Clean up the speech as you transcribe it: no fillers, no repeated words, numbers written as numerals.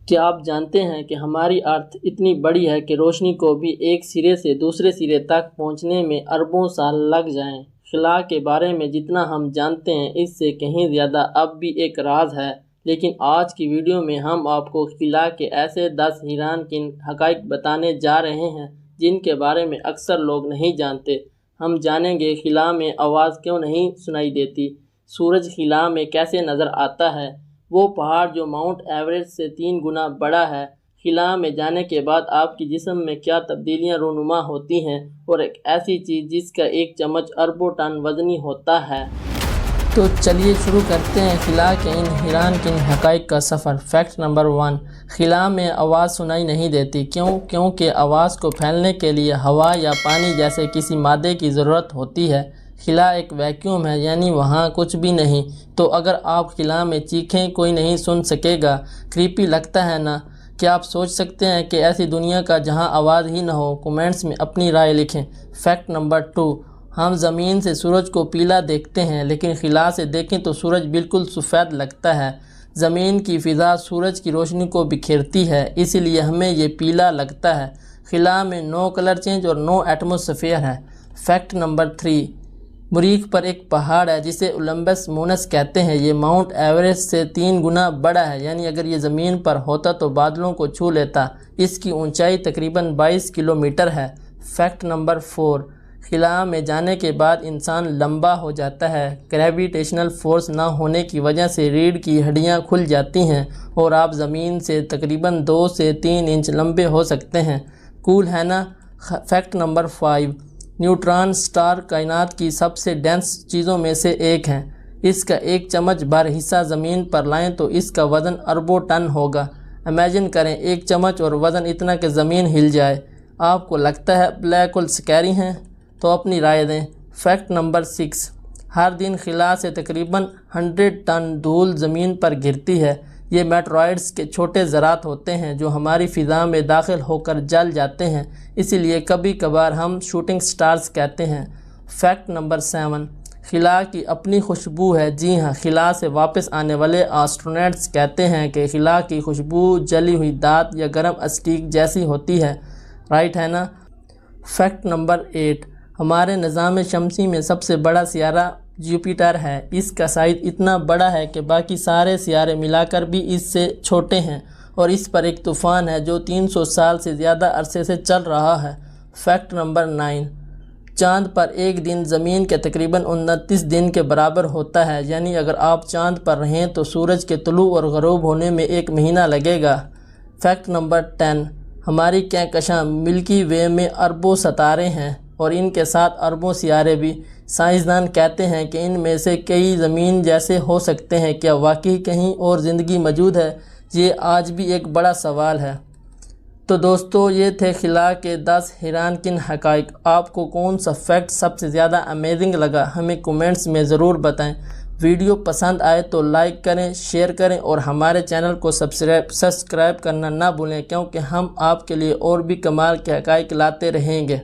کیا آپ جانتے ہیں کہ ہماری ارتھ اتنی بڑی ہے کہ روشنی کو بھی ایک سرے سے دوسرے سرے تک پہنچنے میں اربوں سال لگ جائیں؟ خلا کے بارے میں جتنا ہم جانتے ہیں اس سے کہیں زیادہ اب بھی ایک راز ہے، لیکن آج کی ویڈیو میں ہم آپ کو خلا کے ایسے 10 حیران کن حقائق بتانے جا رہے ہیں جن کے بارے میں اکثر لوگ نہیں جانتے۔ ہم جانیں گے خلا میں آواز کیوں نہیں سنائی دیتی، سورج خلا میں کیسے نظر آتا ہے، وہ پہاڑ جو ماؤنٹ ایوریسٹ سے 3 گنا بڑا ہے، خلا میں جانے کے بعد آپ کی جسم میں کیا تبدیلیاں رونما ہوتی ہیں، اور ایک ایسی چیز جس کا ایک چمچ اربوں ٹن وزنی ہوتا ہے۔ تو چلیے شروع کرتے ہیں خلا کے ان حیران کن حقائق کا سفر۔ فیکٹ نمبر 1، خلا میں آواز سنائی نہیں دیتی۔ کیونکہ آواز کو پھیلنے کے لیے ہوا یا پانی جیسے کسی مادے کی ضرورت ہوتی ہے۔ خلا ایک ویکیوم ہے، یعنی وہاں کچھ بھی نہیں، تو اگر آپ خلا میں چیخیں کوئی نہیں سن سکے گا۔ کریپی لگتا ہے نا؟ کیا آپ سوچ سکتے ہیں کہ ایسی دنیا کا جہاں آواز ہی نہ ہو؟ کومنٹس میں اپنی رائے لکھیں۔ فیکٹ نمبر 2، ہم زمین سے سورج کو پیلا دیکھتے ہیں، لیکن خلا سے دیکھیں تو سورج بالکل سفید لگتا ہے۔ زمین کی فضا سورج کی روشنی کو بکھیرتی ہے، اس لیے ہمیں یہ پیلا لگتا ہے۔ خلا میں نو کلر چینج اور نو ایٹماسفیئر ہے۔ فیکٹ نمبر 3، مریخ پر ایک پہاڑ ہے جسے اولمپس مونس کہتے ہیں، یہ ماؤنٹ ایوریسٹ سے 3 گنا بڑا ہے، یعنی اگر یہ زمین پر ہوتا تو بادلوں کو چھو لیتا۔ اس کی اونچائی تقریباً 22 کلومیٹر ہے۔ فیکٹ نمبر 4، خلا میں جانے کے بعد انسان لمبا ہو جاتا ہے۔ گریویٹیشنل فورس نہ ہونے کی وجہ سے ریڑھ کی ہڈیاں کھل جاتی ہیں اور آپ زمین سے تقریباً 2 سے 3 انچ لمبے ہو سکتے ہیں۔ کول ہے نا؟ فیکٹ نمبر 5، نیوٹران سٹار کائنات کی سب سے ڈینس چیزوں میں سے ایک ہے۔ اس کا ایک چمچ بھر حصہ زمین پر لائیں تو اس کا وزن اربوں ٹن ہوگا۔ امیجن کریں ایک چمچ اور وزن اتنا کہ زمین ہل جائے۔ آپ کو لگتا ہے بلیک ہول سکیری ہیں؟ تو اپنی رائے دیں۔ فیکٹ نمبر 6، ہر دن خلا سے تقریباً 100 ٹن دھول زمین پر گرتی ہے۔ یہ میٹرائڈز کے چھوٹے ذرات ہوتے ہیں جو ہماری فضا میں داخل ہو کر جل جاتے ہیں، اسی لیے کبھی کبھار ہم شوٹنگ سٹارز کہتے ہیں۔ فیکٹ نمبر 7، خلا کی اپنی خوشبو ہے۔ جی ہاں، خلا سے واپس آنے والے آسٹرونٹس کہتے ہیں کہ خلا کی خوشبو جلی ہوئی دھات یا گرم اسٹیک جیسی ہوتی ہے۔ رائٹ ہے نا؟ فیکٹ نمبر 8، ہمارے نظام شمسی میں سب سے بڑا سیارہ جوپیٹر ہے۔ اس کا سائز اتنا بڑا ہے کہ باقی سارے سیارے ملا کر بھی اس سے چھوٹے ہیں، اور اس پر ایک طوفان ہے جو 300 سال سے زیادہ عرصے سے چل رہا ہے۔ فیکٹ نمبر 9، چاند پر ایک دن زمین کے تقریباً 29 دن کے برابر ہوتا ہے، یعنی اگر آپ چاند پر رہیں تو سورج کے طلوع اور غروب ہونے میں 1 مہینہ لگے گا۔ فیکٹ نمبر 10، ہماری کہکشاں ملکی وے میں اربوں ستارے ہیں اور ان کے ساتھ اربوں سیارے بھی۔ سائنسدان کہتے ہیں کہ ان میں سے کئی زمین جیسے ہو سکتے ہیں۔ کیا واقعی کہیں اور زندگی موجود ہے؟ یہ آج بھی ایک بڑا سوال ہے۔ تو دوستو، یہ تھے خلا کے 10 حیران کن حقائق۔ آپ کو کون سا فیکٹ سب سے زیادہ امیزنگ لگا؟ ہمیں کومنٹس میں ضرور بتائیں۔ ویڈیو پسند آئے تو لائک کریں، شیئر کریں اور ہمارے چینل کو سبسکرائب کرنا نہ بھولیں، کیونکہ ہم آپ کے لیے اور بھی کمال کے حقائق لاتے رہیں گے۔